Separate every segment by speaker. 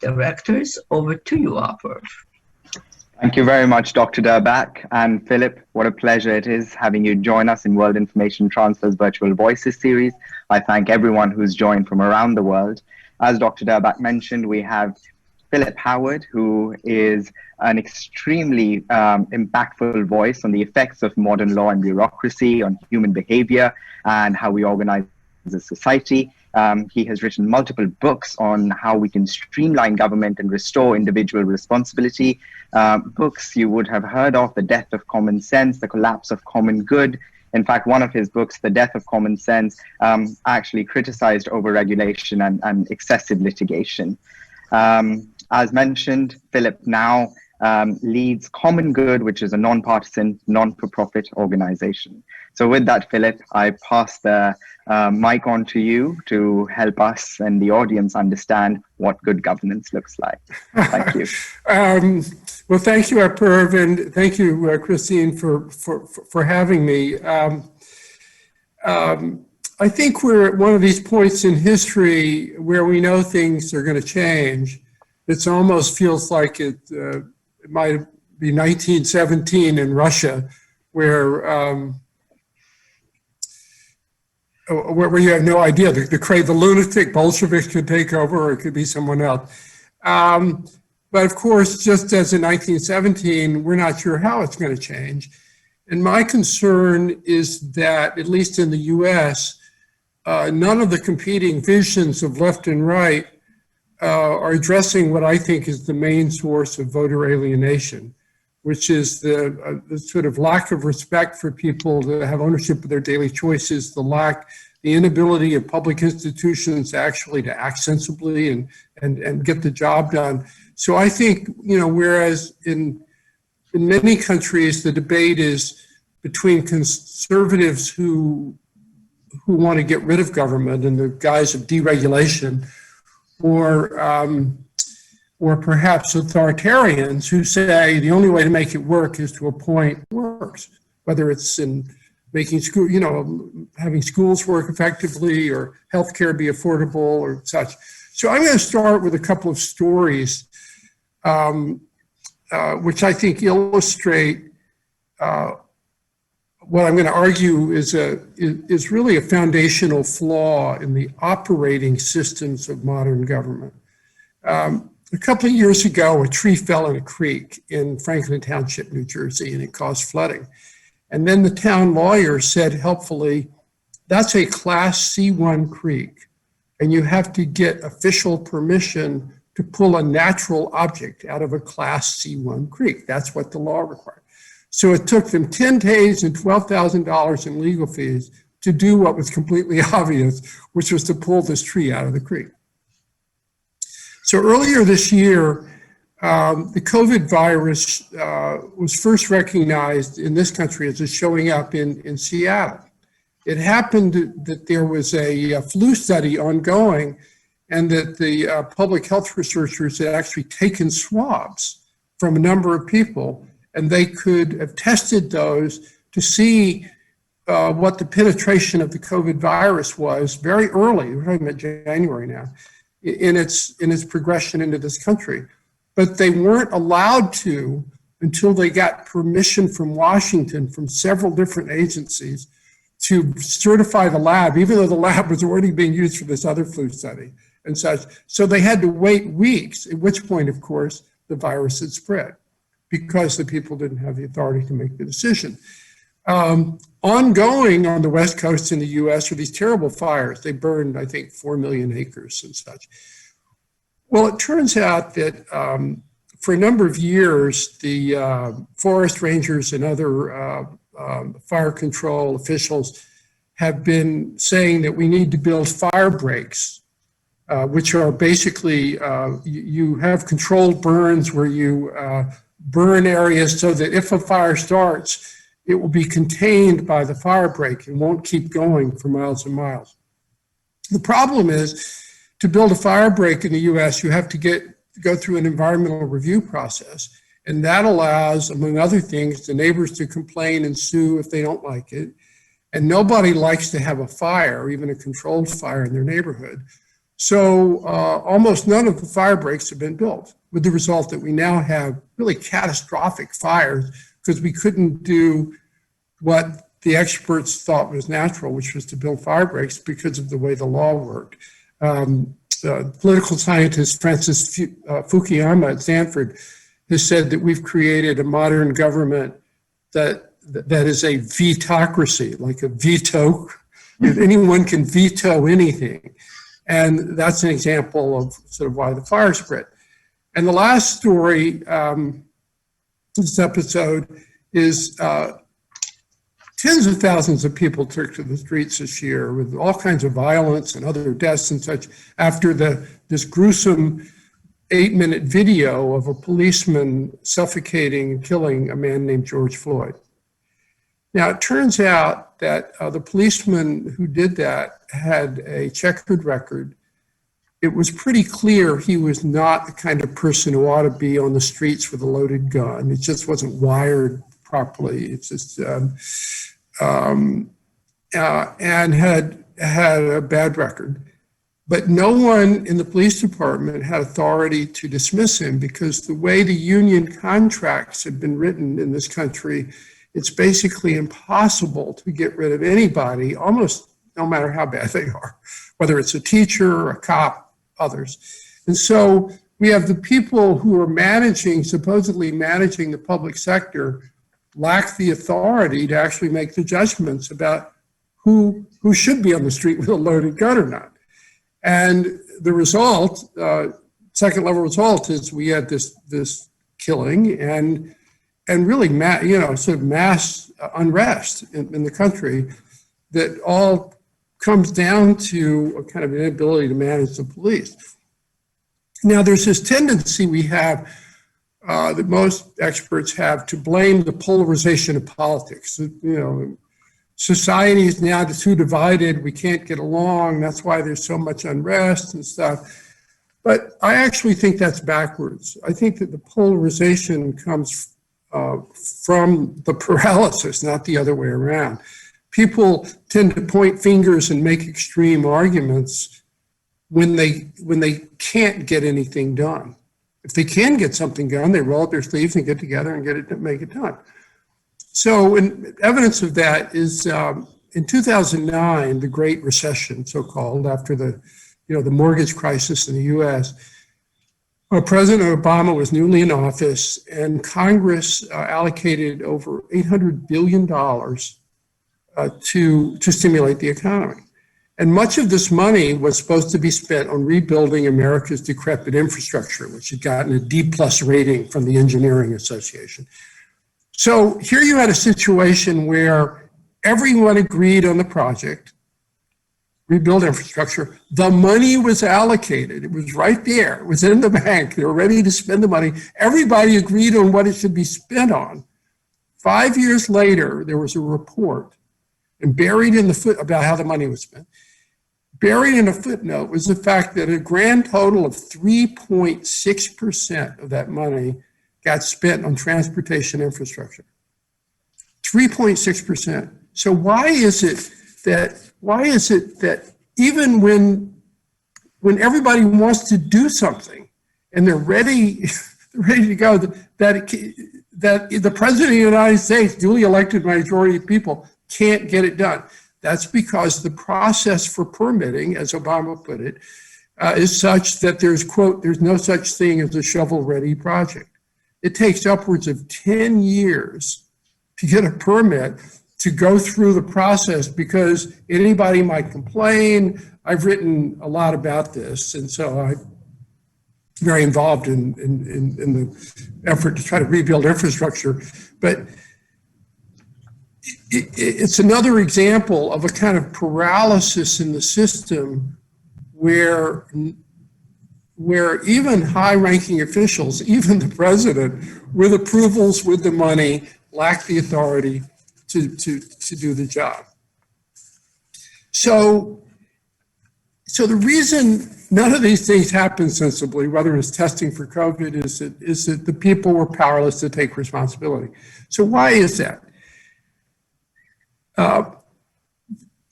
Speaker 1: Directors. Over to you, Apurv.
Speaker 2: Thank you very much, Dr. Durbach. And Philip, what a pleasure it is having you join us in World Information Transfer's Virtual Voices series. I thank everyone who's joined from around the world. As Dr. Durbach mentioned, we have Philip Howard, who is an extremely impactful voice on the effects of modern law and bureaucracy on human behavior and how we organize as a society. He has written multiple books on how we can streamline government and restore individual responsibility. Books you would have heard of: The Death of Common Sense, The Collapse of Common Good. In fact, one of his books, The Death of Common Sense, actually criticized overregulation and excessive litigation. As mentioned, Philip now leads Common Good, which is a nonpartisan, non-for-profit organization. So with that, Philip, I pass the mic on to you to help us and the audience understand what good governance looks like. Thank you.
Speaker 3: Well, thank you, Apurv, and thank you, Christine, for having me. I think we're at one of these points in history where we know things are going to change. It almost feels like it might be 1917 in Russia, where you have no idea. The lunatic Bolsheviks could take over, or it could be someone else. But of course, just as in 1917, we're not sure how it's going to change. And my concern is that, at least in the US, none of the competing visions of left and right are addressing what I think is the main source of voter alienation, which is the sort of lack of respect for people to have ownership of their daily choices, the inability of public institutions actually to act sensibly and get the job done. So I think, whereas in many countries, the debate is between conservatives who want to get rid of government in the guise of deregulation, or perhaps authoritarians who say the only way to make it work is to appoint works, whether it's in making school, having schools work effectively, or healthcare be affordable, or such. So I'm going to start with a couple of stories, which I think illustrate what I'm going to argue is really a foundational flaw in the operating systems of modern government. A couple of years ago, a tree fell in a creek in Franklin Township, New Jersey, and it caused flooding. And then the town lawyer said helpfully, that's a Class C1 creek, and you have to get official permission to pull a natural object out of a Class C1 creek. That's what the law required. So it took them 10 days and $12,000 in legal fees to do what was completely obvious, which was to pull this tree out of the creek. So earlier this year, the COVID virus was first recognized in this country as showing up in Seattle. It happened that there was a flu study ongoing, and that the public health researchers had actually taken swabs from a number of people, and they could have tested those to see what the penetration of the COVID virus was very early. We're talking about January now, in its progression into this country. But they weren't allowed to until they got permission from Washington, from several different agencies, to certify the lab, even though the lab was already being used for this other flu study and such. So they had to wait weeks, at which point, of course, the virus had spread, because the people didn't have the authority to make the decision. Ongoing on the West Coast in the US are these terrible fires. They burned, I think, 4 million acres and such. Well, it turns out that for a number of years, the forest rangers and other fire control officials have been saying that we need to build fire breaks, which are basically, you have controlled burns where you burn areas so that if a fire starts, it will be contained by the fire break and won't keep going for miles and miles. The problem is, to build a fire break in the US, you have to go through an environmental review process. And that allows, among other things, the neighbors to complain and sue if they don't like it. And nobody likes to have a fire, or even a controlled fire in their neighborhood. So almost none of the fire breaks have been built, with the result that we now have really catastrophic fires because we couldn't do what the experts thought was natural, which was to build fire breaks because of the way the law worked. Political scientist Francis Fukuyama at Stanford has said that we've created a modern government that is a vetocracy, like a veto. Anyone can veto anything. And that's an example of sort of why the fire spread. And the last story, this episode, is tens of thousands of people took to the streets this year with all kinds of violence and other deaths and such after this gruesome 8-minute video of a policeman suffocating and killing a man named George Floyd. Now, it turns out that the policeman who did that had a checkered record. It was pretty clear he was not the kind of person who ought to be on the streets with a loaded gun. It just wasn't wired properly. It's just, and had a bad record. But no one in the police department had authority to dismiss him because the way the union contracts have been written in this country, it's basically impossible to get rid of anybody, almost no matter how bad they are, whether it's a teacher, a cop, others. And so we have the people who are supposedly managing the public sector, lack the authority to actually make the judgments about who should be on the street with a loaded gun or not. And the result, second level result, is we had this killing and really sort of mass unrest in the country that all comes down to a kind of inability to manage the police. Now, there's this tendency we have that most experts have to blame the polarization of politics. Society is now too divided, we can't get along, that's why there's so much unrest and stuff. But I actually think that's backwards. I think that the polarization comes from the paralysis, not the other way around. People tend to point fingers and make extreme arguments when they can't get anything done. If they can get something done, they roll up their sleeves and get together and make it done. So evidence of that is in 2009, the Great Recession, so-called, after the mortgage crisis in the U.S., President Obama was newly in office, and Congress allocated over $800 billion to stimulate the economy. And much of this money was supposed to be spent on rebuilding America's decrepit infrastructure, which had gotten a D+ rating from the Engineering Association. So here you had a situation where everyone agreed on the project, rebuild infrastructure. The money was allocated. It was right there. It was in the bank. They were ready to spend the money. Everybody agreed on what it should be spent on. 5 years later, there was a report, and buried in the about how the money was spent. Buried in a footnote was the fact that a grand total of 3.6% of that money got spent on transportation infrastructure. 3.6%. So why is it that even when everybody wants to do something and they're ready to go, that the President of the United States, duly elected majority of people, can't get it done? That's because the process for permitting, as Obama put it, is such that there's, quote, there's no such thing as a shovel-ready project. It takes upwards of 10 years to get a permit to go through the process because anybody might complain. I've written a lot about this, and so I'm very involved in the effort to try to rebuild infrastructure. But it's another example of a kind of paralysis in the system where even high-ranking officials, even the president, with approvals, with the money, lack the authority to do the job. So the reason none of these things happen sensibly, whether it's testing for COVID, is that the people were powerless to take responsibility. So why is that?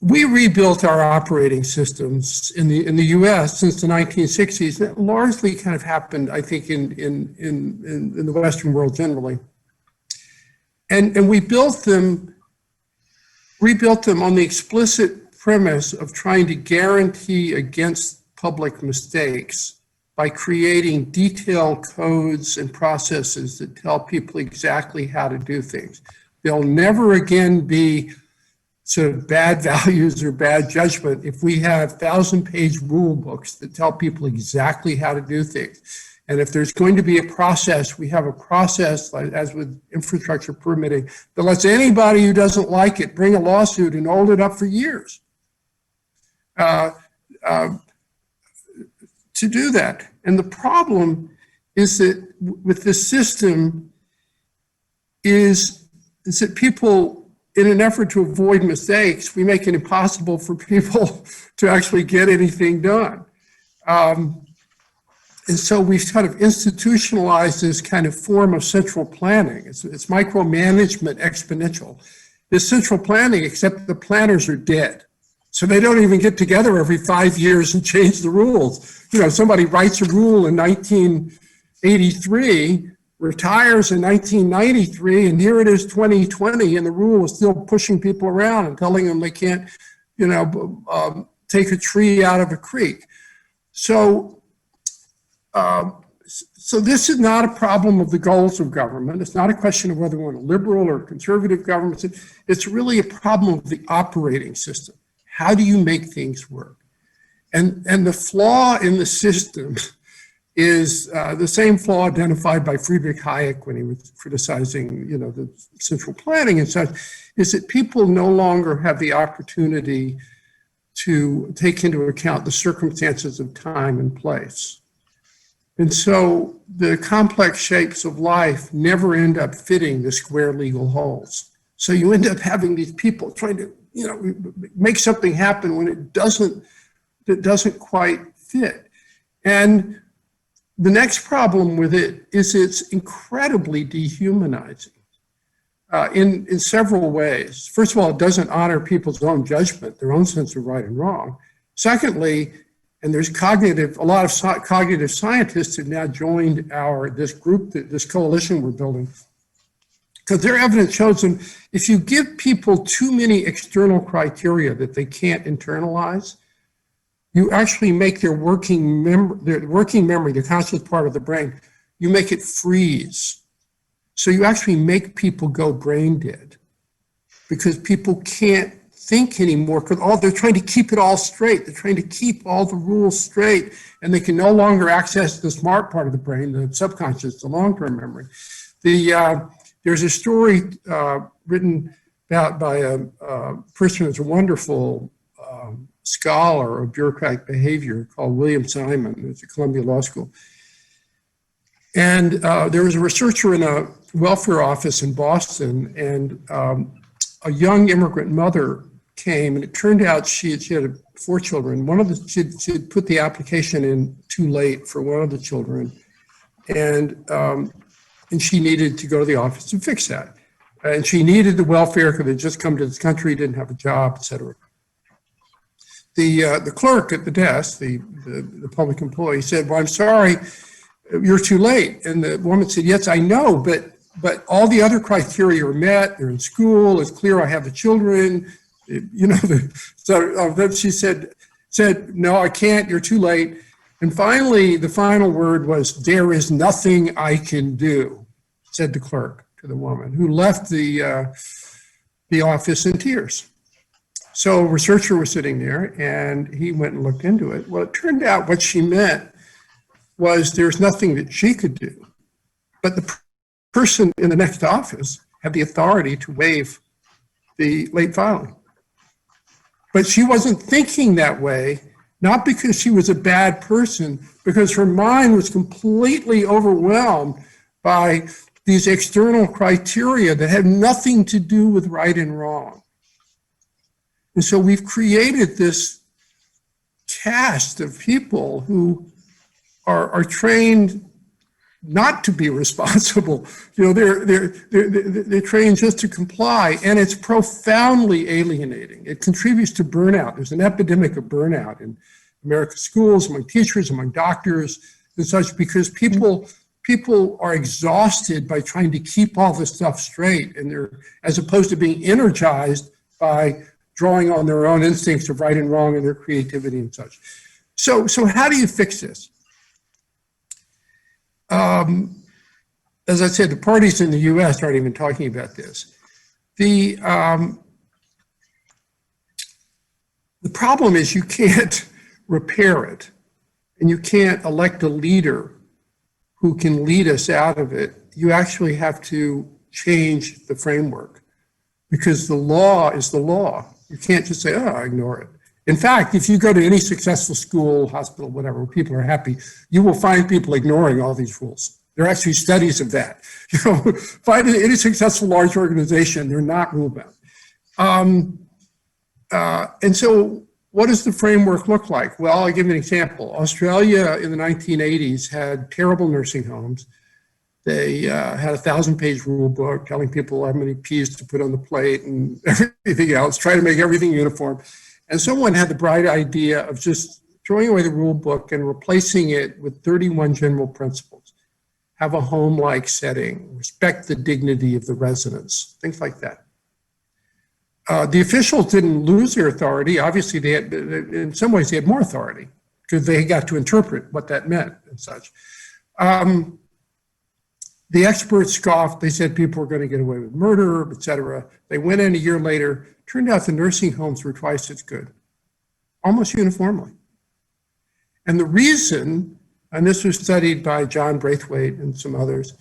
Speaker 3: we rebuilt our operating systems in the U.S. since the 1960s. That largely kind of happened, I think, in the Western world generally. And we rebuilt them on the explicit premise of trying to guarantee against public mistakes by creating detailed codes and processes that tell people exactly how to do things. There'll never again be sort of bad values or bad judgment if we have 1,000-page rule books that tell people exactly how to do things. And if there's going to be a process, we have a process, like, as with infrastructure permitting, that lets anybody who doesn't like it bring a lawsuit and hold it up for years to do that. And the problem is that with this system is that people, in an effort to avoid mistakes, we make it impossible for people to actually get anything done. And so we've kind of institutionalized this kind of form of central planning. It's micromanagement exponential. It's central planning, except the planners are dead. So they don't even get together every 5 years and change the rules. You know, somebody writes a rule in 1983, retires in 1993, and here it is 2020, and the rule is still pushing people around and telling them they can't, you know, take a tree out of a creek. So this is not a problem of the goals of government. It's not a question of whether we want a liberal or conservative government. It's really a problem of the operating system. How do you make things work? And the flaw in the system is the same flaw identified by Friedrich Hayek when he was criticizing, you know, the central planning and such, is that people no longer have the opportunity to take into account the circumstances of time and place. And so the complex shapes of life never end up fitting the square legal holes. So you end up having these people trying to, you know, make something happen when it doesn't quite fit. And the next problem with it is it's incredibly dehumanizing in several ways. First of all, it doesn't honor people's own judgment, their own sense of right and wrong. Secondly, and there's a lot of cognitive scientists have now joined this group, this coalition we're building, because their evidence shows them if you give people too many external criteria that they can't internalize, you actually make their working memory, the conscious part of the brain, you make it freeze. So you actually make people go brain dead because people can't think anymore because they're trying to keep it all straight. They're trying to keep all the rules straight, and they can no longer access the smart part of the brain, the subconscious, the long-term memory. There's a story written about by a person who's a wonderful scholar of bureaucratic behavior called William Simon, who's at Columbia Law School. And there was a researcher in a welfare office in Boston, and a young immigrant mother came, and it turned out she had 4 children. She'd put the application in too late for one of the children, and she needed to go to the office to fix that. And she needed the welfare because they'd just come to this country, didn't have a job, et cetera. The clerk at the desk, the public employee, said, "Well, I'm sorry, you're too late." And the woman said, "Yes, I know, but all the other criteria are met. They're in school. It's clear I have the children." You know, so then she said, "No, I can't. You're too late." And finally, the final word was, "There is nothing I can do," said the clerk to the woman, who left the office in tears. So a researcher was sitting there, and he went and looked into it. Well, it turned out what she meant was there's nothing that she could do, but the person in the next office had the authority to waive the late filing. But she wasn't thinking that way, not because she was a bad person, because her mind was completely overwhelmed by these external criteria that had nothing to do with right and wrong. And so we've created this cast of people who are trained not to be responsible. They're trained just to comply, and it's profoundly alienating. It contributes to burnout. There's an epidemic of burnout in American schools, among teachers, among doctors, and such, because people are exhausted by trying to keep all this stuff straight, and they're, as opposed to being energized by drawing on their own instincts of right and wrong and their creativity and such. So how do you fix this? As I said, the parties in the US aren't even talking about this. The problem is you can't repair it, and you can't elect a leader who can lead us out of it. You actually have to change the framework, because the law is the law. You can't just say, oh, I ignore it. In fact, if you go to any successful school, hospital, whatever, where people are happy, you will find people ignoring all these rules. There are actually studies of that. Find any successful large organization, they're not rule-bound. And so what does the framework look like? Well, I'll give you an example. Australia in the 1980s had terrible nursing homes. They had a 1,000-page rule book telling people how many peas to put on the plate and everything else, try to make everything uniform. And someone had the bright idea of just throwing away the rule book and replacing it with 31 general principles. Have a home-like setting, respect the dignity of the residents, things like that. The officials didn't lose their authority. Obviously, they had, in some ways, they had more authority because they got to interpret what that meant and such. The experts scoffed. They said people were going to get away with murder, et cetera. They went in a year later. Turned out the nursing homes were twice as good, almost uniformly. And the reason, and this was studied by John Braithwaite and some others,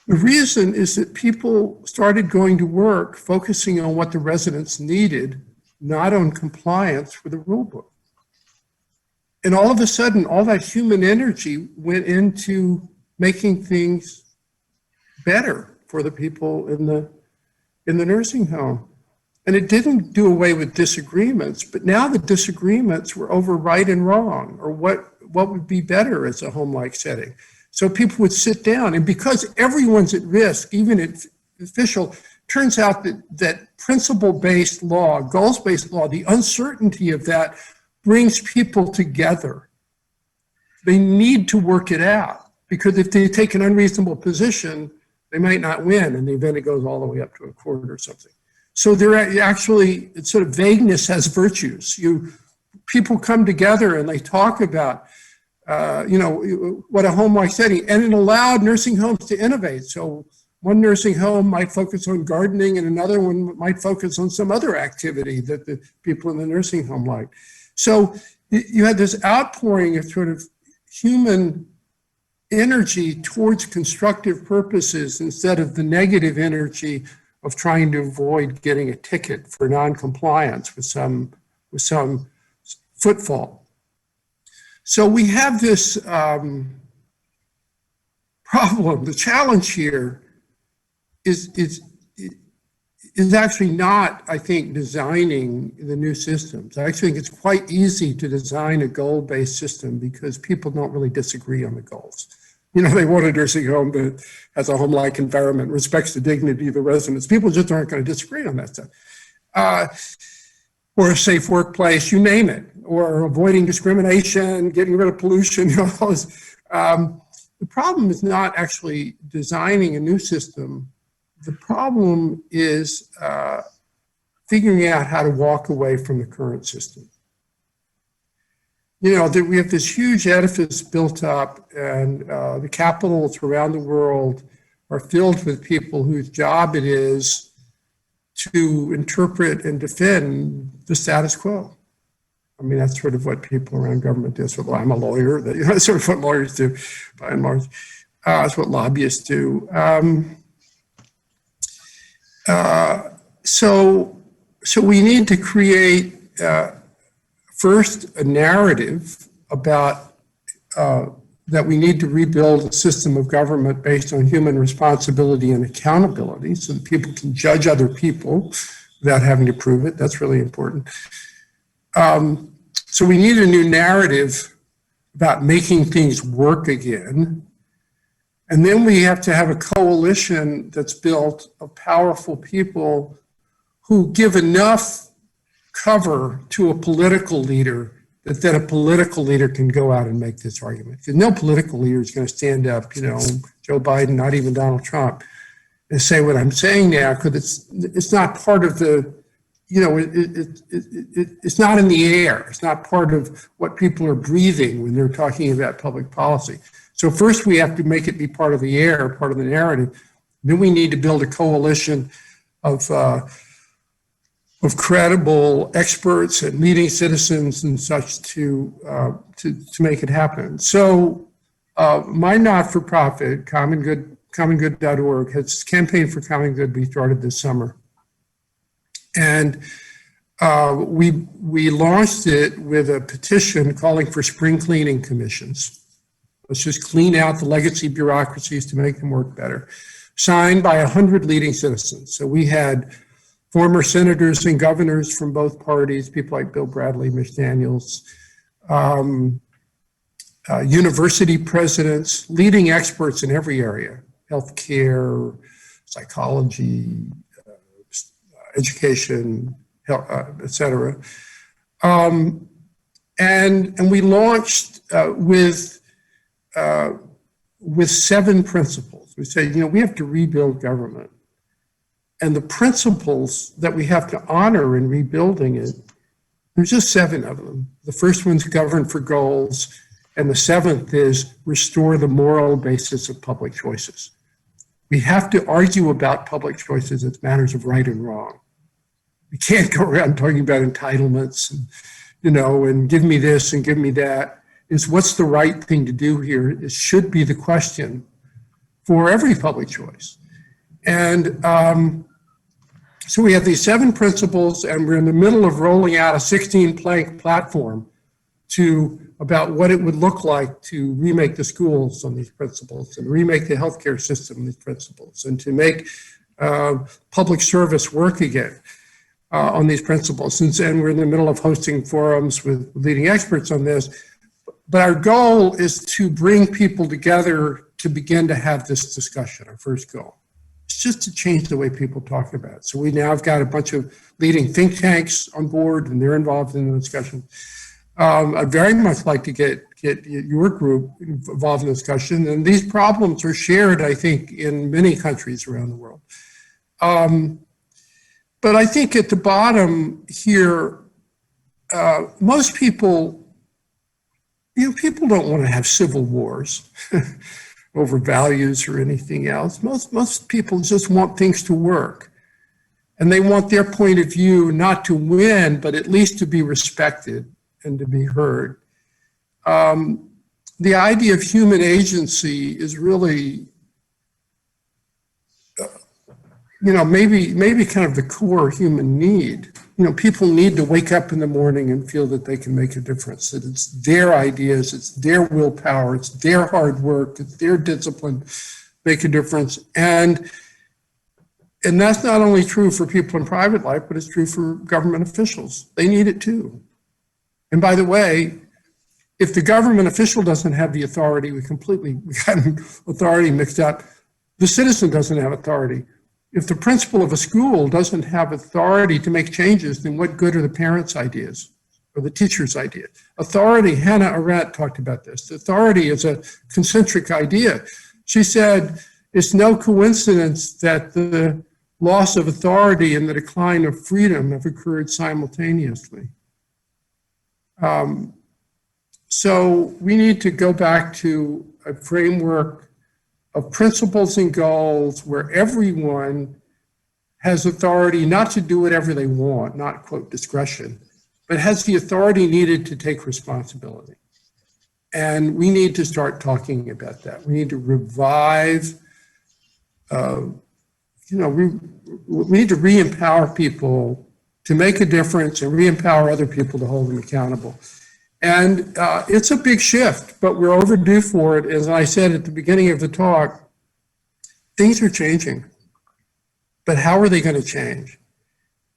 Speaker 3: the reason is that people started going to work focusing on what the residents needed, not on compliance with the rule book. And all of a sudden, all that human energy went into making things better for the people in the nursing home. And it didn't do away with disagreements, but now the disagreements were over right and wrong, or what would be better as a home-like setting. So people would sit down, and because everyone's at risk, even if official, turns out that principle-based law, goals-based law, the uncertainty of that brings people together. They need to work it out, because if they take an unreasonable position, they might not win, and the event it goes all the way up to a court or something. So there actually, it's sort of vagueness has virtues. People come together and they talk about, what a home-like setting, and it allowed nursing homes to innovate. So one nursing home might focus on gardening, and another one might focus on some other activity that the people in the nursing home liked. So you had this outpouring of sort of human energy towards constructive purposes instead of the negative energy of trying to avoid getting a ticket for non-compliance with some footfall. So we have this problem. The challenge here is actually not, I think, designing the new systems. I actually think it's quite easy to design a goal-based system because people don't really disagree on the goals. They want a nursing home that has a home-like environment, respects the dignity of the residents. People just aren't going to disagree on that stuff. Or a safe workplace, you name it, or avoiding discrimination, getting rid of pollution, all this. The problem is not actually designing a new system. The problem is figuring out how to walk away from the current system. We have this huge edifice built up, and the capitals around the world are filled with people whose job it is to interpret and defend the status quo. I mean, that's sort of what people around government do. So I'm a lawyer. That's sort of what lawyers do, by and large. That's what lobbyists do. So we need to create first a narrative about that we need to rebuild a system of government based on human responsibility and accountability so that people can judge other people without having to prove it. That's really important. So we need a new narrative about making things work again. And then we have to have a coalition that's built of powerful people who give enough cover to a political leader that then a political leader can go out and make this argument. Because no political leader is going to stand up, Joe Biden, not even Donald Trump, and say what I'm saying now, because it's not part of the, it's not in the air. It's not part of what people are breathing when they're talking about public policy. So first we have to make it be part of the air, part of the narrative. Then we need to build a coalition of credible experts and leading citizens and such to make it happen. So my not-for-profit, commongood.org, has campaigned for common good. We started this summer. And we launched it with a petition calling for spring cleaning commissions. Let's just clean out the legacy bureaucracies to make them work better. Signed by 100 leading citizens. So we had former senators and governors from both parties, people like Bill Bradley, Mitch Daniels, university presidents, leading experts in every area, healthcare, psychology, education, et cetera. And we launched with 7 principles. We said, we have to rebuild government. And the principles that we have to honor in rebuilding it, there's just 7 of them. The first one's govern for goals, and the 7th is restore the moral basis of public choices. We have to argue about public choices as matters of right and wrong. We can't go around talking about entitlements and, and give me this and give me that. Is what's the right thing to do here? It should be the question for every public choice. And so we have these 7 principles, and we're in the middle of rolling out a 16-plank platform about what it would look like to remake the schools on these principles and remake the healthcare system on these principles and to make public service work again on these principles. And we're in the middle of hosting forums with leading experts on this. But our goal is to bring people together to begin to have this discussion, our first goal. It's just to change the way people talk about it. So we now have got a bunch of leading think tanks on board, and they're involved in the discussion. I'd very much like to get your group involved in the discussion. And these problems are shared, I think, in many countries around the world. But I think at the bottom here, most people, people don't want to have civil wars over values or anything else. Most people just want things to work. And they want their point of view not to win, but at least to be respected and to be heard. The idea of human agency is really, maybe kind of the core human need. People need to wake up in the morning and feel that they can make a difference, that it's their ideas, it's their willpower, it's their hard work, it's their discipline make a difference. And that's not only true for people in private life, but it's true for government officials. They need it too. And by the way, if the government official doesn't have the authority, we got authority mixed up. The citizen doesn't have authority. If the principal of a school doesn't have authority to make changes, then what good are the parents' ideas or the teacher's ideas? Authority, Hannah Arendt talked about this. Authority is a concentric idea. She said, it's no coincidence that the loss of authority and the decline of freedom have occurred simultaneously. So we need to go back to a framework of principles and goals where everyone has authority not to do whatever they want, not quote discretion, but has the authority needed to take responsibility. And we need to start talking about that. We need to revive, we need to re-empower people to make a difference and re-empower other people to hold them accountable. And it's a big shift, but we're overdue for it. As I said at the beginning of the talk, things are changing, but how are they going to change?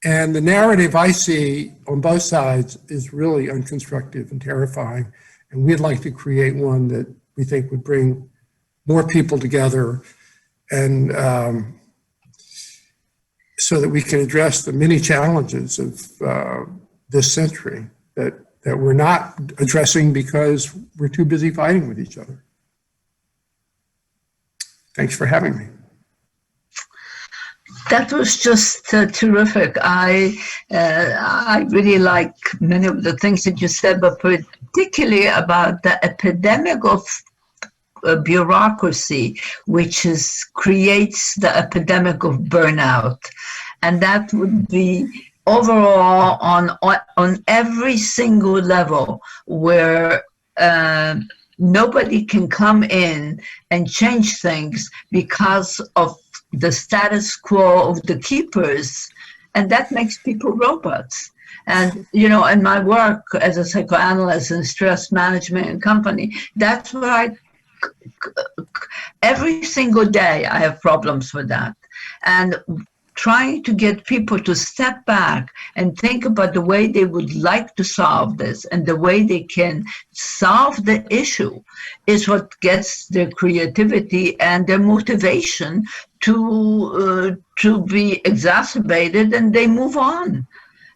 Speaker 3: And the narrative I see on both sides is really unconstructive and terrifying. And we'd like to create one that we think would bring more people together, and so that we can address the many challenges of this century that we're not addressing because we're too busy fighting with each other. Thanks for having me.
Speaker 1: That was just terrific. I really like many of the things that you said, but particularly about the epidemic of bureaucracy, which creates the epidemic of burnout. And that would be overall on every single level where nobody can come in and change things because of the status quo of the keepers, and that makes people robots. And, you know, in my work as a psychoanalyst in stress management and company, that's where every single day I have problems with that. And trying to get people to step back and think about the way they would like to solve this and the way they can solve the issue is what gets their creativity and their motivation to be exacerbated, and they move on.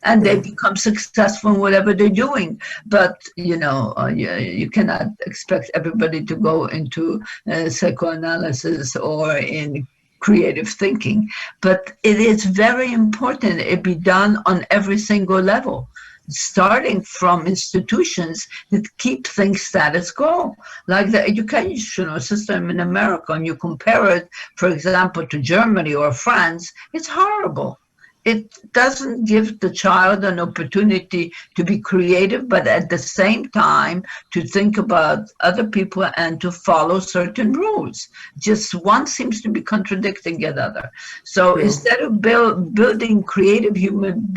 Speaker 1: And they become successful in whatever they're doing. But, you know, you cannot expect everybody to go into psychoanalysis or in creative thinking. But it is very important it be done on every single level, starting from institutions that keep things status quo, like the educational system in America. And you compare it, for example, to Germany or France, it's horrible. It doesn't give the child an opportunity to be creative, but at the same time to think about other people and to follow certain rules. Just one seems to be contradicting the other. So instead of building creative human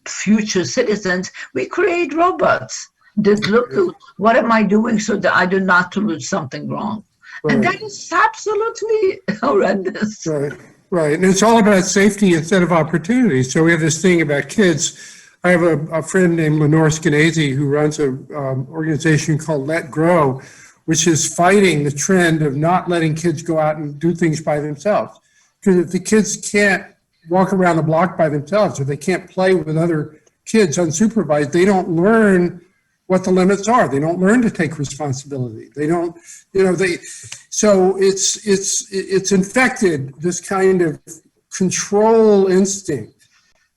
Speaker 1: future citizens, we create robots that look at what am I doing so that I do not do something wrong. Right. And that is absolutely horrendous.
Speaker 3: Right. Right, and it's all about safety instead of opportunity. So we have this thing about kids. I have a friend named Lenore Skenazy who runs an organization called Let Grow, which is fighting the trend of not letting kids go out and do things by themselves. Because if the kids can't walk around the block by themselves, or they can't play with other kids unsupervised, they don't learn what the limits are. They don't learn to take responsibility. They don't, you know, so it's infected, this kind of control instinct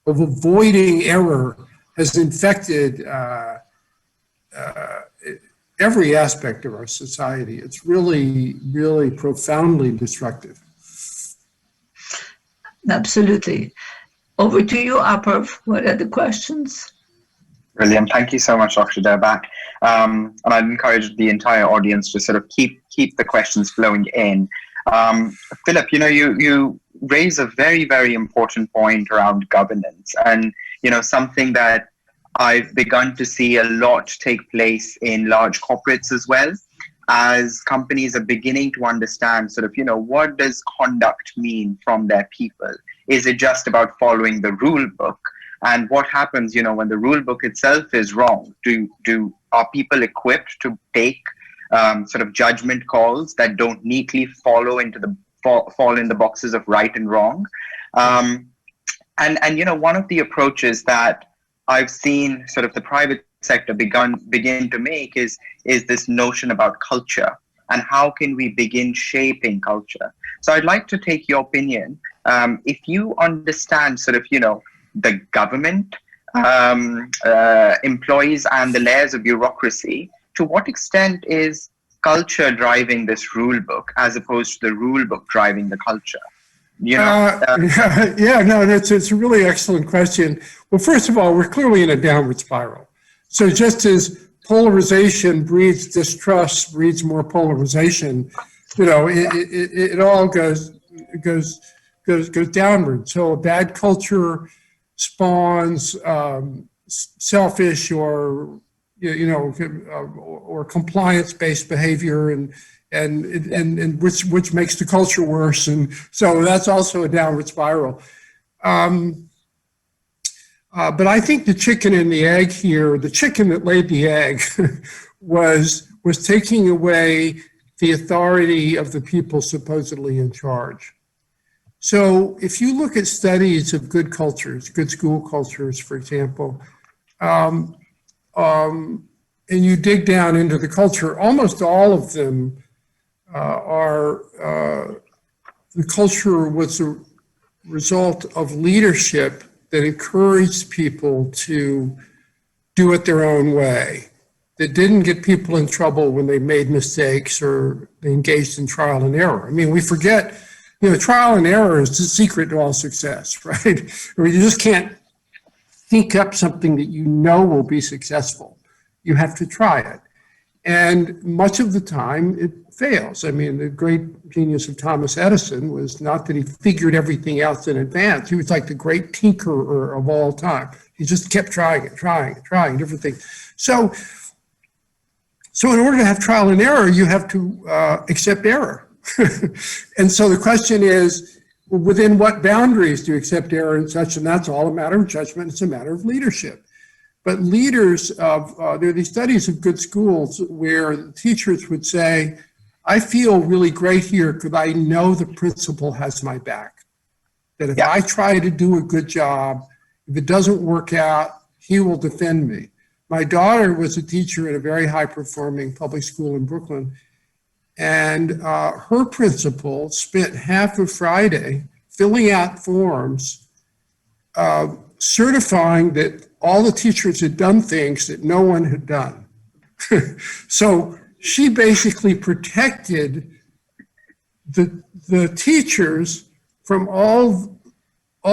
Speaker 3: of avoiding error has infected every aspect of our society. It's really, really profoundly destructive.
Speaker 1: Absolutely. Over to you, Apurv. What are the questions?
Speaker 2: Brilliant. Thank you so much, Dr. Derbach. And I'd encourage the entire audience to sort of keep the questions flowing in. Philip, you know, you raise a very, very important point around governance, and, you know, something that I've begun to see a lot take place in large corporates as well, as companies are beginning to understand sort of, you know, what does conduct mean from their people? Is it just about following the rule book? And what happens, you know, when the rule book itself is wrong? Are people equipped to take sort of judgment calls that don't neatly fall in the boxes of right and wrong? And you know, one of the approaches that I've seen sort of the private sector begin to make is this notion about culture, and how can we begin shaping culture? So I'd like to take your opinion. If you understand sort of, you know, the government, employees, and the layers of bureaucracy, to what extent is culture driving this rule book as opposed to the rule book driving the culture? You know,
Speaker 3: it's a really excellent question. Well, first of all, we're clearly in a downward spiral. So just as polarization breeds distrust, breeds more polarization, you know, it all goes downward. So a bad culture spawns selfish or or compliance-based behavior, and which makes the culture worse, and so that's also a downward spiral. But I think the chicken and the egg here, the chicken that laid the egg, was taking away the authority of the people supposedly in charge. So if you look at studies of good cultures, good school cultures, for example, and you dig down into the culture, almost all of them the culture was a result of leadership that encouraged people to do it their own way, that didn't get people in trouble when they made mistakes or they engaged in trial and error. I mean, we forget, trial and error is the secret to all success, right? Or you just can't think up something that you know will be successful. You have to try it. And much of the time it fails. I mean, the great genius of Thomas Edison was not that he figured everything out in advance. He was like the great tinkerer of all time. He just kept trying different things. So in order to have trial and error, you have to accept error. And so the question is, within what boundaries do you accept error and such? And that's all a matter of judgment. It's a matter of leadership. But leaders there are these studies of good schools where the teachers would say, I feel really great here because I know the principal has my back. That if I try to do a good job, if it doesn't work out, he will defend me. My daughter was a teacher at a very high-performing public school in Brooklyn, and her principal spent half of Friday filling out forms, certifying that all the teachers had done things that no one had done. So she basically protected the teachers from all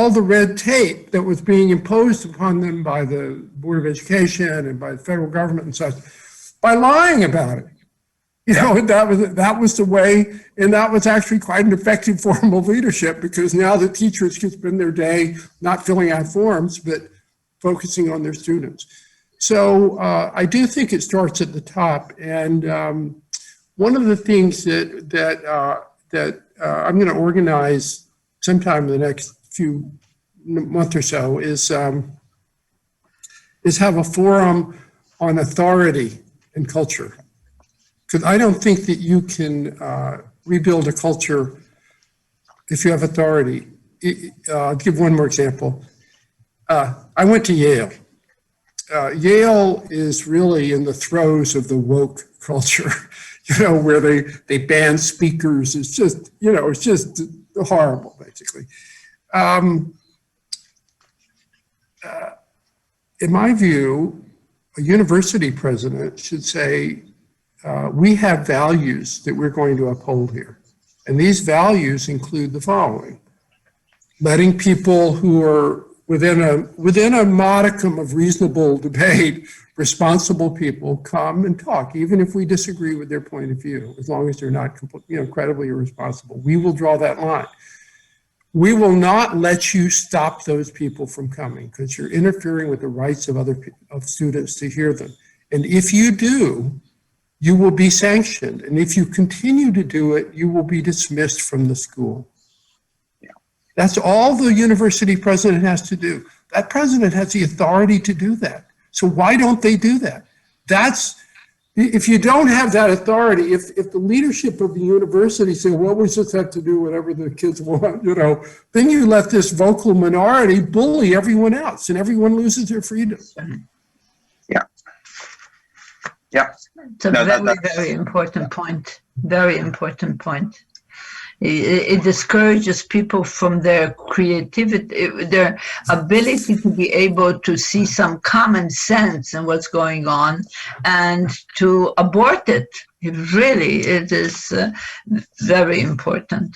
Speaker 3: the red tape that was being imposed upon them by the Board of Education and by the federal government and such, by lying about it. That was the way, and that was actually quite an effective form of leadership, because now the teachers can spend their day not filling out forms, but focusing on their students. So I do think it starts at the top. And one of the things that I'm going to organize sometime in the next month or so is have a forum on authority and culture. Because I don't think that you can rebuild a culture if you have authority. I'll give one more example. I went to Yale. Yale is really in the throes of the woke culture, where they ban speakers. It's just, it's just horrible, basically. In my view, a university president should say, we have values that we're going to uphold here. And these values include the following: letting people who are within a modicum of reasonable debate, responsible people come and talk, even if we disagree with their point of view, as long as they're not incredibly irresponsible. We will draw that line. We will not let you stop those people from coming, because you're interfering with the rights of students to hear them. And if you do, you will be sanctioned. And if you continue to do it, you will be dismissed from the school. That's all the university president has to do. That president has the authority to do that. So why don't they do that? If you don't have that authority, if the leadership of the university say, well, we just have to do whatever the kids want, then you let this vocal minority bully everyone else, and everyone loses their freedom.
Speaker 2: Yeah.
Speaker 1: It's a very important point. Very important point. It discourages people from their creativity, their ability to be able to see some common sense in what's going on and to abort it. It is very important.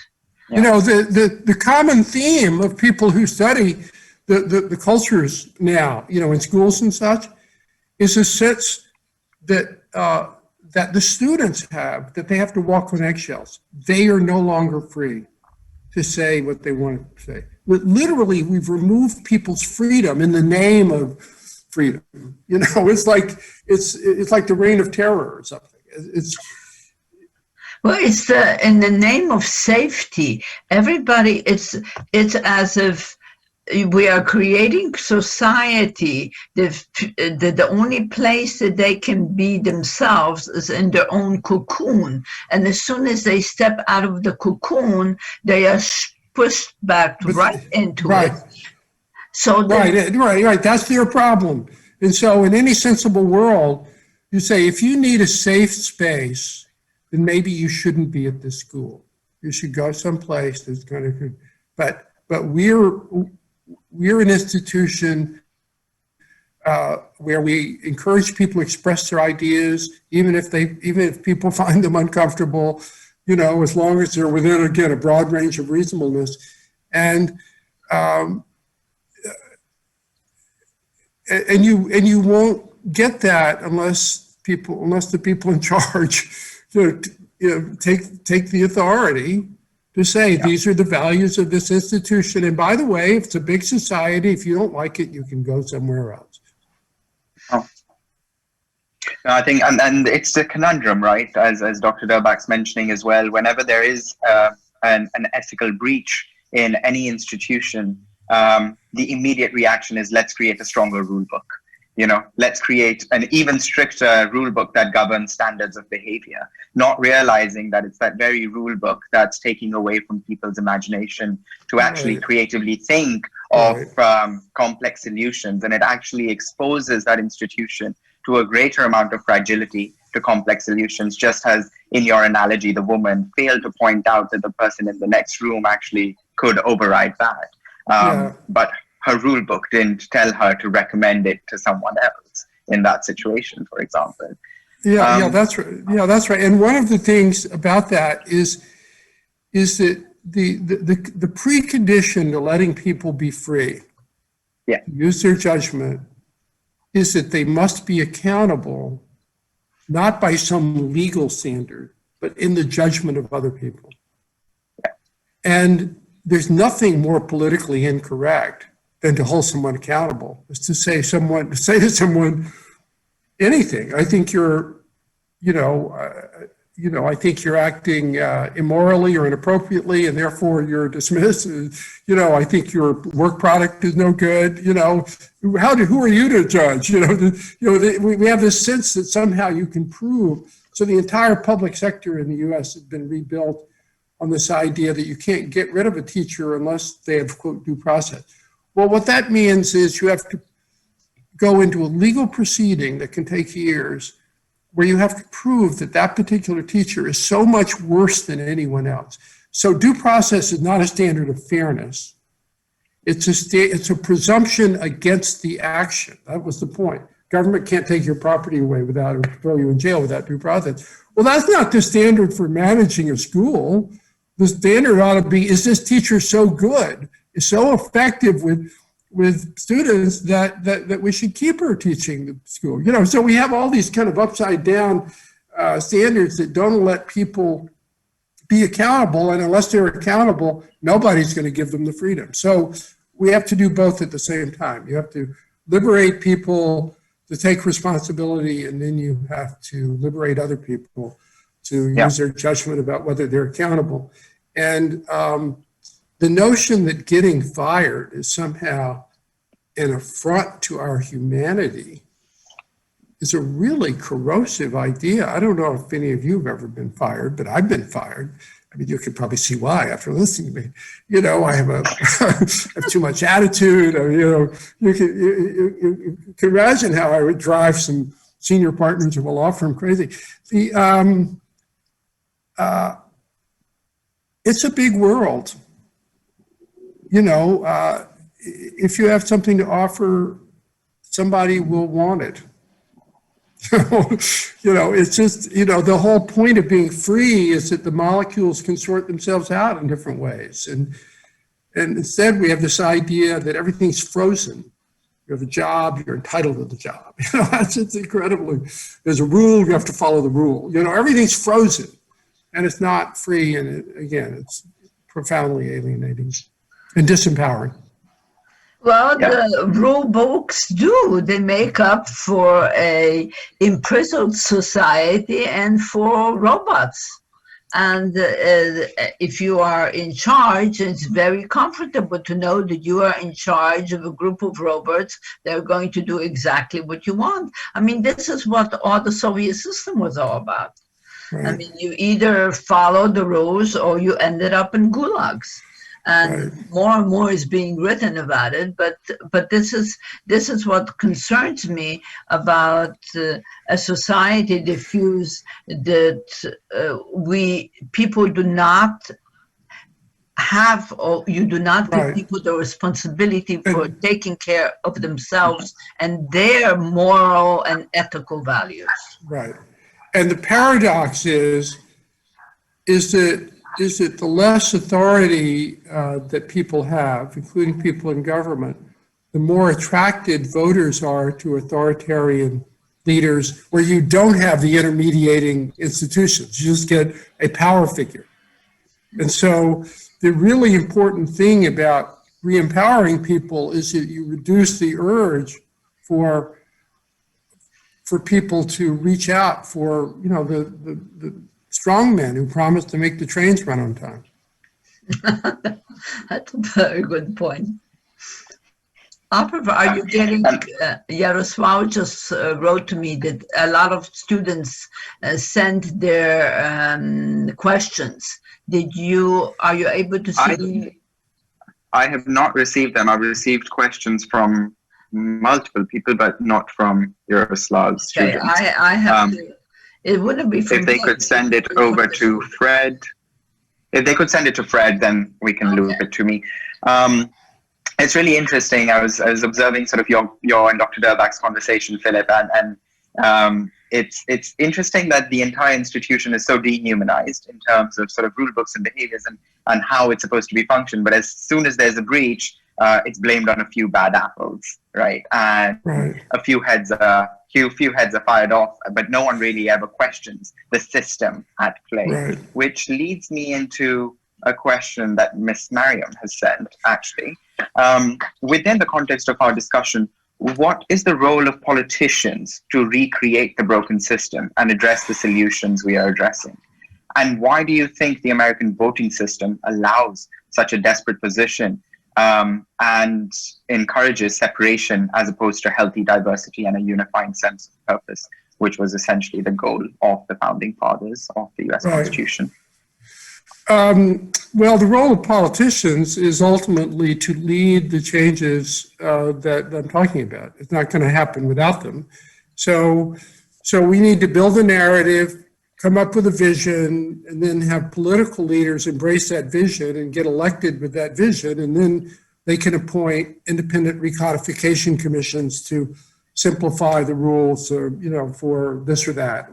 Speaker 3: The common theme of people who study the cultures now, in schools and such, is a sense that the students have, that they have to walk on eggshells. They are no longer free to say what they want to say. But literally, we've removed people's freedom in the name of freedom. It's like the reign of terror or something. It's
Speaker 1: in the name of safety. Everybody, it's as if we are creating society the only place that they can be themselves is in their own cocoon. And as soon as they step out of the cocoon, they are pushed back right into it. So
Speaker 3: right. That's their problem. And so in any sensible world, you say, if you need a safe space, then maybe you shouldn't be at this school. You should go someplace that's going to, but we're an institution where we encourage people to express their ideas, even if people find them uncomfortable, as long as they're within, again, a broad range of reasonableness. And you won't get that unless the people in charge take the authority to say, these are the values of this institution. And by the way, if it's a big society, if you don't like it, you can go somewhere else.
Speaker 2: Oh. No, I think, and it's a conundrum, right? As Dr. Durbach's mentioning as well, whenever there is an ethical breach in any institution, the immediate reaction is, let's create a stronger rule book. Let's create an even stricter rule book that governs standards of behavior, not realizing that it's that very rule book that's taking away from people's imagination to actually creatively think of complex solutions. And it actually exposes that institution to a greater amount of fragility to complex solutions, just as in your analogy, the woman failed to point out that the person in the next room actually could override that. But her rule book didn't tell her to recommend it to someone else in that situation, for example.
Speaker 3: That's right. That's right. And one of the things about that is that the precondition to letting people be free, use their judgment, is that they must be accountable, not by some legal standard, but in the judgment of other people. And there's nothing more politically incorrect than to hold someone accountable, is to say to someone anything. I think you're acting immorally or inappropriately, and therefore you're dismissed. I think your work product is no good. Who are you to judge? We have this sense that somehow you can prove. So the entire public sector in the U.S. has been rebuilt on this idea that you can't get rid of a teacher unless they have, quote, due process. Well, what that means is you have to go into a legal proceeding that can take years, where you have to prove that that particular teacher is so much worse than anyone else. So due process is not a standard of fairness. It's a presumption against the action. That was the point. Government can't take your property away or throw you in jail without due process. Well, that's not the standard for managing a school. The standard ought to be, is this teacher so good, is so effective with students that we should keep her teaching the school. So we have all these kind of upside down standards that don't let people be accountable, and unless they're accountable, nobody's going to give them the freedom. So we have to do both at the same time. You have to liberate people to take responsibility, and then you have to liberate other people to use their judgment about whether they're accountable. And the notion that getting fired is somehow an affront to our humanity is a really corrosive idea. I don't know if any of you have ever been fired, but I've been fired. I mean, you can probably see why after listening to me. I have too much attitude. You can imagine how I would drive some senior partners of a law firm crazy. It's a big world. If you have something to offer, somebody will want it. It's just, the whole point of being free is that the molecules can sort themselves out in different ways. And instead we have this idea that everything's frozen. You have a job, you're entitled to the job. That's just incredibly, there's a rule, you have to follow the rule. Everything's frozen and it's not free. And it's profoundly alienating and disempowering.
Speaker 1: Well, the rule books do. They make up for a imprisoned society and for robots. And if you are in charge, it's very comfortable to know that you are in charge of a group of robots that are going to do exactly what you want. I mean, this is what all the Soviet system was all about. I
Speaker 3: Right.
Speaker 1: mean, you either follow the rules or you ended up in gulags. And
Speaker 3: Right.
Speaker 1: more and more is being written about it, but this is what concerns me about a society diffuse that we people do not have, or you do not give
Speaker 3: Right.
Speaker 1: people the responsibility for
Speaker 3: And,
Speaker 1: taking care of themselves and their moral and ethical values.
Speaker 3: right. And the paradox is that the less authority that people have, including people in government, the more attracted voters are to authoritarian leaders where you don't have the intermediating institutions. You just get a power figure. And so the really important thing about re-empowering people is that you reduce the urge for people to reach out for, the strong men who promise to make the trains run on time.
Speaker 1: That's a very good point. Apurv, are you getting, Yaroslav just wrote to me that a lot of students sent their questions. Are you able to see?
Speaker 2: I have not received them. I've received questions from multiple people, but not from Yaroslav's
Speaker 1: Okay,
Speaker 2: students.
Speaker 1: I have it wouldn't be from
Speaker 2: if they could send it over to Fred. If they could send it to Fred, then we can loop it to me. It's really interesting. I was observing sort of your and Dr. Durbach's conversation, Philip, and it's interesting that the entire institution is so dehumanized in terms of sort of rule books and behaviors and how it's supposed to be functioned. But as soon as there's a breach, it's blamed on a few bad apples, right? And a few heads are fired off, but no one really ever questions the system at play, which leads me into a question that Miss Mariam has sent, actually. Within the context of our discussion, what is the role of politicians to recreate the broken system and address the solutions we are addressing? And why do you think the American voting system allows such a desperate position and encourages separation as opposed to healthy diversity and a unifying sense of purpose, which was essentially the goal of the founding fathers of the US Constitution?
Speaker 3: Well, the role of politicians is ultimately to lead the changes that I'm talking about. It's not going to happen without them. So we need to build a narrative, come up with a vision, and then have political leaders embrace that vision and get elected with that vision. And then they can appoint independent recodification commissions to simplify the rules, or, for this or that.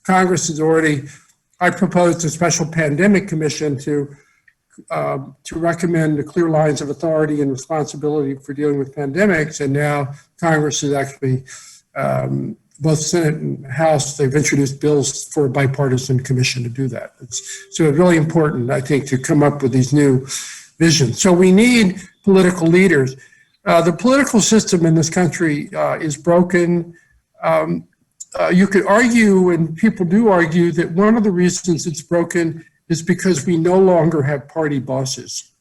Speaker 3: Congress has already, I proposed a special pandemic commission to recommend the clear lines of authority and responsibility for dealing with pandemics. And now Congress is actually, both Senate and House, they've introduced bills for a bipartisan commission to do that. So it's really important, I think, to come up with these new visions. So we need political leaders. The political system in this country is broken. You could argue, and people do argue, that one of the reasons it's broken is because we no longer have party bosses.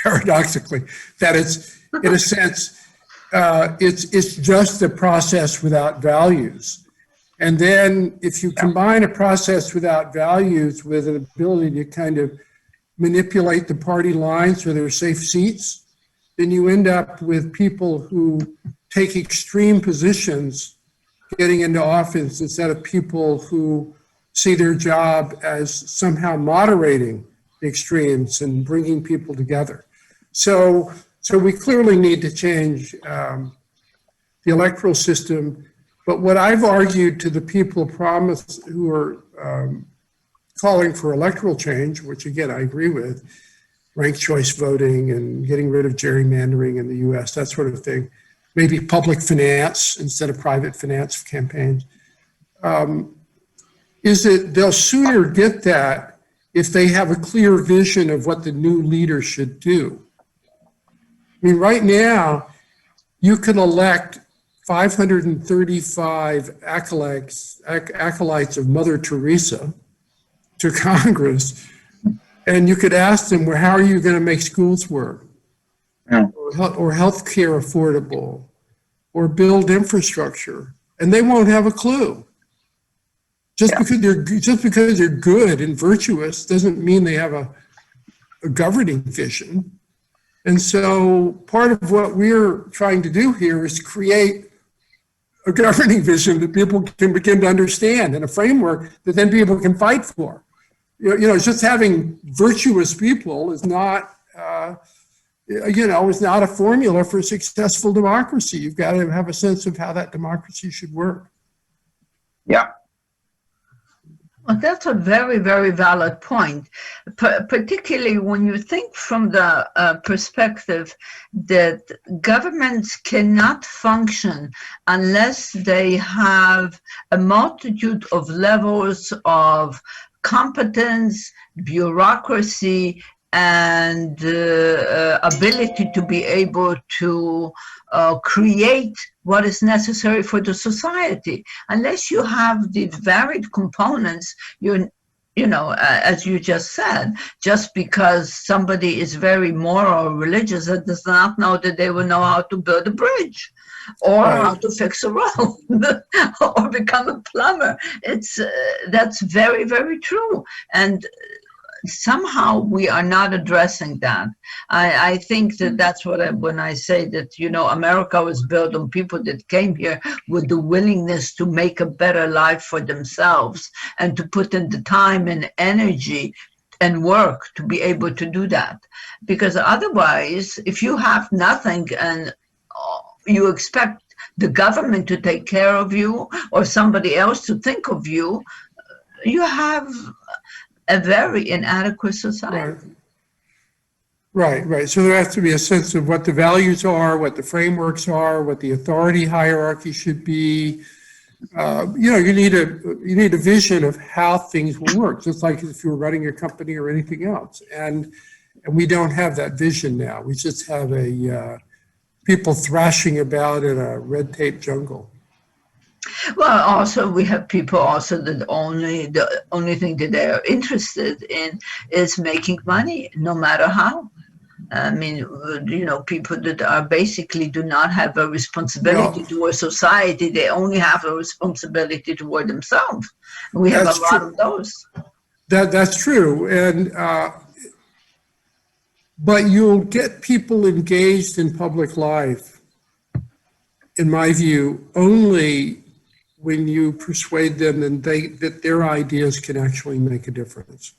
Speaker 3: Paradoxically, that it's, in a sense, it's just a process without values. And then if you combine a process without values with an ability to kind of manipulate the party lines so they're safe seats, then you end up with people who take extreme positions getting into office instead of people who see their job as somehow moderating the extremes and bringing people together. So we clearly need to change the electoral system. But what I've argued to the people who are calling for electoral change, which again I agree with, ranked choice voting and getting rid of gerrymandering in the US, that sort of thing, maybe public finance instead of private finance campaigns, is that they'll sooner get that if they have a clear vision of what the new leader should do. I mean, right now, you can elect 535 acolytes of Mother Teresa, to Congress, and you could ask them, well, how are you going to make schools work?
Speaker 2: Yeah.
Speaker 3: Or health care affordable, or build infrastructure, and they won't have a clue. Just because they're good and virtuous doesn't mean they have a governing vision. And so part of what we're trying to do here is create a governing vision that people can begin to understand, and a framework that then people can fight for. Just having virtuous people is not, is not a formula for successful democracy. You've got to have a sense of how that democracy should work.
Speaker 2: Yeah.
Speaker 1: Well, that's a very, very valid point, particularly when you think from the perspective that governments cannot function unless they have a multitude of levels of competence, bureaucracy, and ability to be able to create what is necessary for the society. Unless you have the varied components, as you just said, just because somebody is very moral or religious, that does not know that they will know how to build a bridge or how to fix a road or become a plumber. That's very, very true. And somehow we are not addressing that. I think that's what when I say that, America was built on people that came here with the willingness to make a better life for themselves and to put in the time and energy and work to be able to do that. Because otherwise, if you have nothing and you expect the government to take care of you or somebody else to think of you, you have a very inadequate society.
Speaker 3: Right. So there has to be a sense of what the values are, what the frameworks are, what the authority hierarchy should be. You need a vision of how things will work, just like if you were running your company or anything else. And we don't have that vision now. We just have people thrashing about in a red tape jungle.
Speaker 1: Well, also we have people also that the only thing that they are interested in is making money, no matter how. I mean, people that are basically do not have a responsibility toward society. They only have a responsibility toward themselves. We have a lot of those.
Speaker 3: That's true, but you'll get people engaged in public life, in my view, only when you persuade them that their ideas can actually make a difference.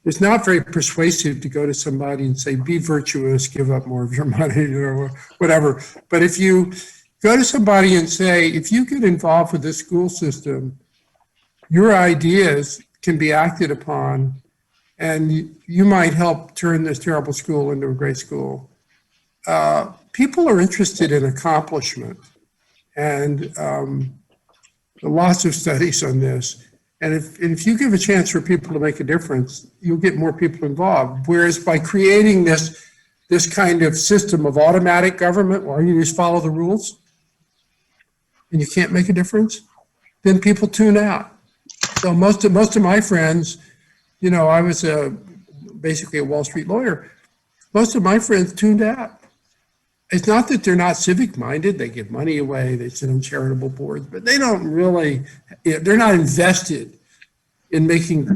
Speaker 3: It's not very persuasive to go to somebody and say, be virtuous, give up more of your money, or whatever. But if you go to somebody and say, if you get involved with the school system, your ideas can be acted upon, and you might help turn this terrible school into a great school. People are interested in accomplishment, and lots of studies on this. And if you give a chance for people to make a difference, you'll get more people involved. Whereas by creating this kind of system of automatic government, where you just follow the rules and you can't make a difference, then people tune out. So most of my friends, I was basically a Wall Street lawyer. Most of my friends tuned out. It's not that they're not civic minded. They give money away. They sit on charitable boards, but they don't really, they're not invested in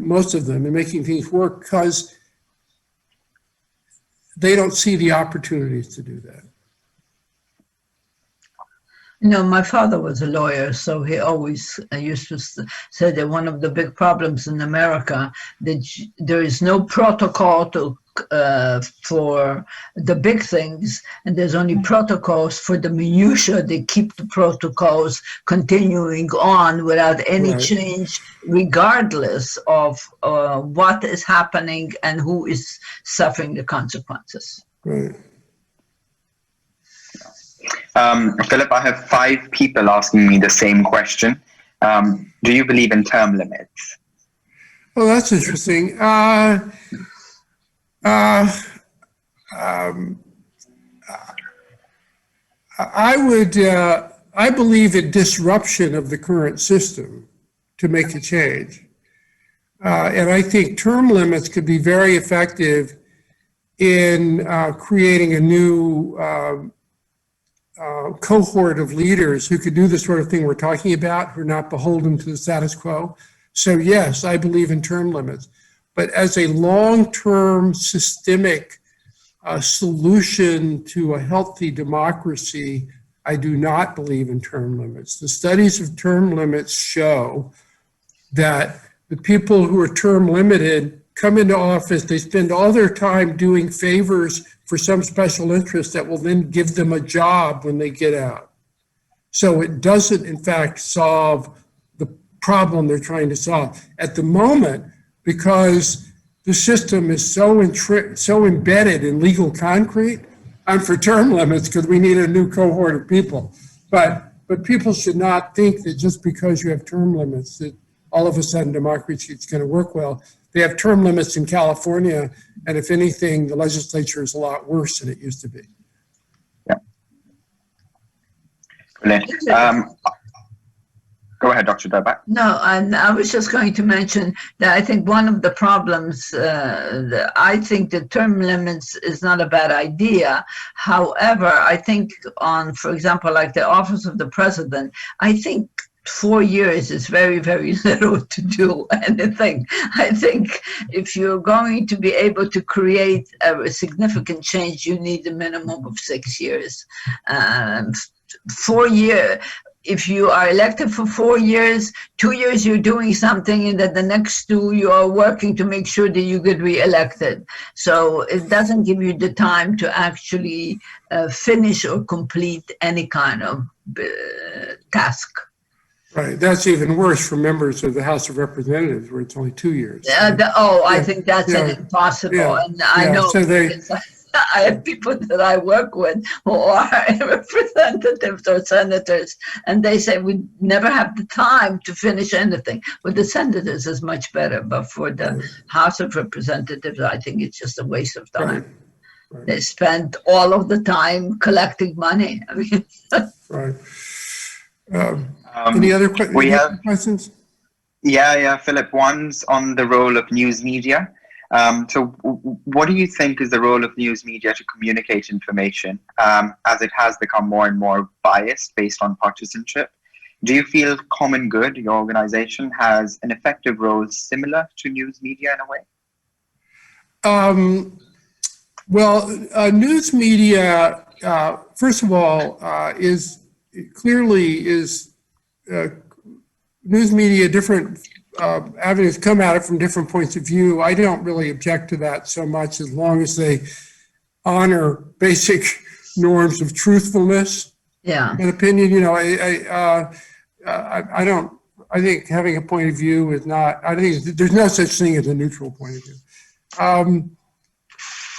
Speaker 3: most of them, in making things work, because they don't see the opportunities to do that.
Speaker 1: My father was a lawyer, so he always used to say that one of the big problems in America, that there is no protocol for the big things, and there's only protocols for the minutiae. They keep the protocols continuing on without any change, regardless of what is happening and who is suffering the consequences.
Speaker 3: Right.
Speaker 2: Philip, I have 5 people asking me the same question. Do you believe in term limits?
Speaker 3: Well, that's interesting. I believe in disruption of the current system to make a change. And I think term limits could be very effective in creating a new cohort of leaders who could do the sort of thing we're talking about, who are not beholden to the status quo. So yes, I believe in term limits. But as a long-term systemic solution to a healthy democracy, I do not believe in term limits. The studies of term limits show that the people who are term limited come into office, they spend all their time doing favors for some special interest that will then give them a job when they get out. So it doesn't, in fact, solve the problem they're trying to solve. At the moment, because the system is so embedded in legal concrete, I'm for term limits because we need a new cohort of people. But people should not think that just because you have term limits that all of a sudden democracy is going to work well. They have term limits in California, and if anything, the legislature is a lot worse than it used to be.
Speaker 2: Yeah. Brilliant. Go ahead, Dr. Durbach.
Speaker 1: No, and I was just going to mention that I think one of the problems, I think the term limits is not a bad idea. However, I think on, for example, like the office of the president, I think 4 years is very, very little to do anything. I think if you're going to be able to create a significant change, you need a minimum of 6 years. 4 years. If you are elected for 4 years, 2 years you're doing something, and then the next 2 you are working to make sure that you get re-elected. So it doesn't give you the time to actually finish or complete any kind of task.
Speaker 3: Right, that's even worse for members of the House of Representatives, where it's only 2 years.
Speaker 1: I think that's an impossible, and I know.
Speaker 3: So
Speaker 1: I have people that I work with who are representatives or senators, and they say we never have the time to finish anything. With the senators is much better, but for the House of Representatives, I think it's just a waste of time.
Speaker 3: Right.
Speaker 1: They spend all of the time collecting money. I mean,
Speaker 3: right. Any other questions?
Speaker 2: Yeah, Philip. One's on the role of news media. So what do you think is the role of news media to communicate information as it has become more and more biased based on partisanship? Do you feel Common Good, your organization, has an effective role similar to news media in a way?
Speaker 3: Well, news media, first of all, news media, different avenues come at it from different points of view. I don't really object to that so much as long as they honor basic norms of truthfulness.
Speaker 1: Yeah.
Speaker 3: In opinion, I don't. I think having a point of view is not. I think there's no such thing as a neutral point of view.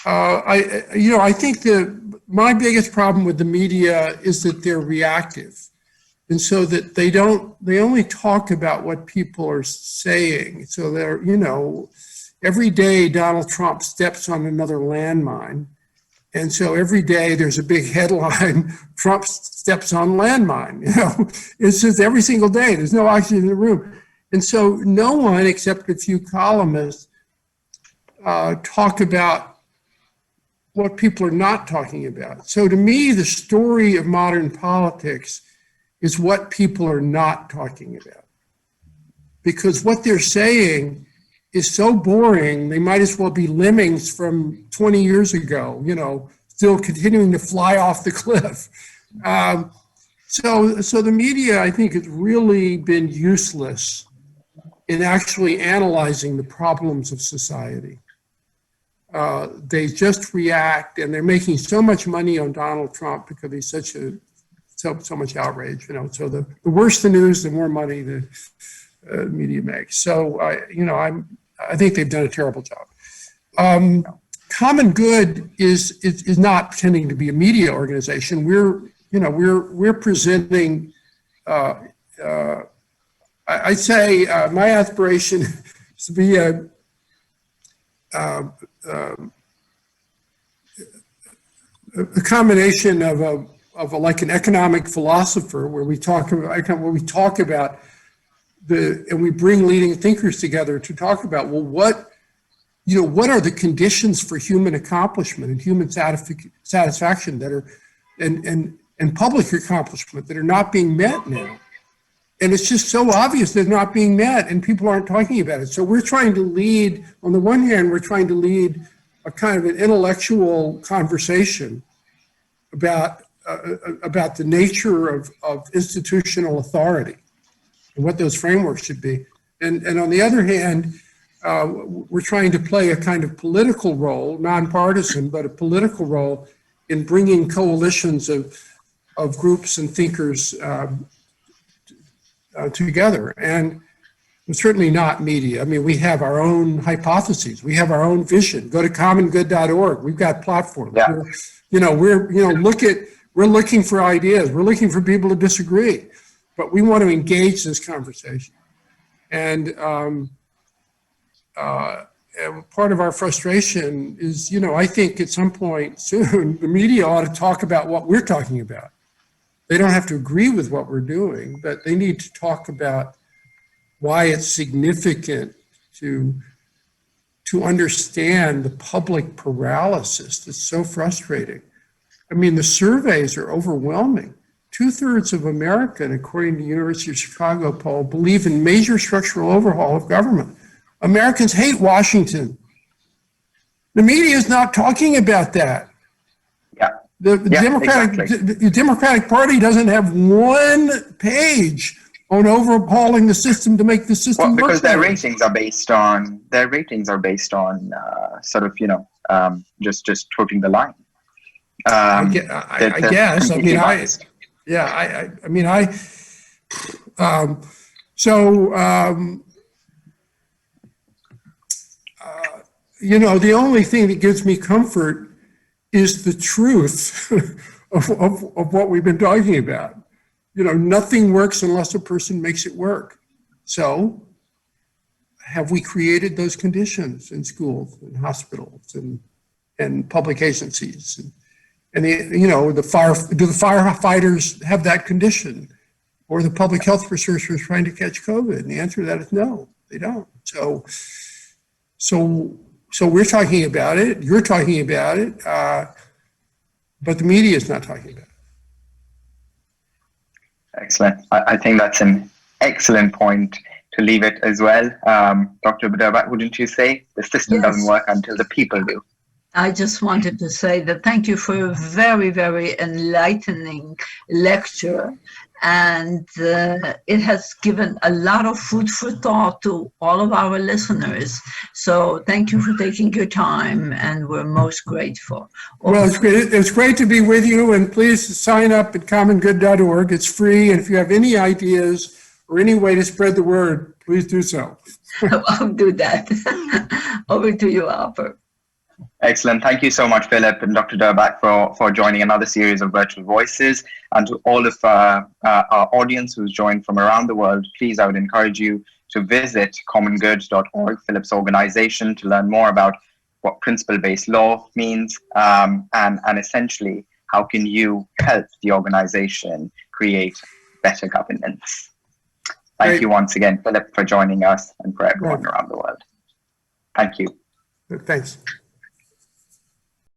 Speaker 3: I think my biggest problem with the media is that they're reactive. And so that they only talk about what people are saying. So they're, every day Donald Trump steps on another landmine. And so every day there's a big headline, Trump steps on landmine. It's just every single day, there's no oxygen in the room. And so no one except a few columnists talk about what people are not talking about. So to me, the story of modern politics is what people are not talking about. Because what they're saying is so boring, they might as well be lemmings from 20 years ago, still continuing to fly off the cliff. So the media, I think, has really been useless in actually analyzing the problems of society. They just react, and they're making so much money on Donald Trump because he's so much outrage, So the worse the news, the more money the media makes. So I think they've done a terrible job. Common Good is not pretending to be a media organization. We're presenting. I say my aspiration is to be a combination of like an economic philosopher where we talk about and we bring leading thinkers together to talk about, well, what are the conditions for human accomplishment and human satisfaction that are, and public accomplishment that are not being met now. And it's just so obvious they're not being met and people aren't talking about it. So we're trying to lead, on the one hand, we're trying to lead a kind of an intellectual conversation about the nature of institutional authority and what those frameworks should be. And on the other hand, we're trying to play a kind of political role, nonpartisan, but a political role in bringing coalitions of groups and thinkers together. And it's certainly not media. I mean, we have our own hypotheses. We have our own vision. Go to commongood.org. We've got platforms.
Speaker 2: Yeah.
Speaker 3: We're looking for ideas. We're looking for people to disagree, but we want to engage this conversation. And part of our frustration is, I think at some point soon, the media ought to talk about what we're talking about. They don't have to agree with what we're doing, but they need to talk about why it's significant to understand the public paralysis that's so frustrating. I mean, the surveys are overwhelming. 2/3 of America, according to the University of Chicago poll, believe in major structural overhaul of government. Americans hate Washington. The media is not talking about that.
Speaker 2: Yeah.
Speaker 3: The Democratic Party doesn't have one page on overhauling the system to make the system work
Speaker 2: because
Speaker 3: better.
Speaker 2: their ratings are based on sort of just toting the line.
Speaker 3: I guess. I mean, the only thing that gives me comfort is the truth of what we've been talking about. Nothing works unless a person makes it work. So have we created those conditions in schools and hospitals and public agencies? And do the firefighters have that condition? Or the public health researchers trying to catch COVID? And the answer to that is no, they don't. So we're talking about it, you're talking about it, but the media is not talking about it.
Speaker 2: Excellent. I think that's an excellent point to leave it as well. Dr. Budaba, wouldn't you say the system doesn't work until the people do?
Speaker 1: I just wanted to say that thank you for a very, very enlightening lecture. And it has given a lot of food for thought to all of our listeners. So thank you for taking your time, and we're most grateful.
Speaker 3: Well, it's great to be with you, and please sign up at commongood.org. It's free, and if you have any ideas or any way to spread the word, please do so.
Speaker 1: I'll do that. Over to you, Apurv.
Speaker 2: Excellent. Thank you so much, Philip and Dr. Durbach, for joining another series of Virtual Voices. And to all of our audience who's joined from around the world, please, I would encourage you to visit commongood.org, Philip's organization, to learn more about what principle-based law means and essentially how can you help the organization create better governance. Thank you once again, Philip, for joining us and for everyone around the world. Thank you.
Speaker 3: Thanks.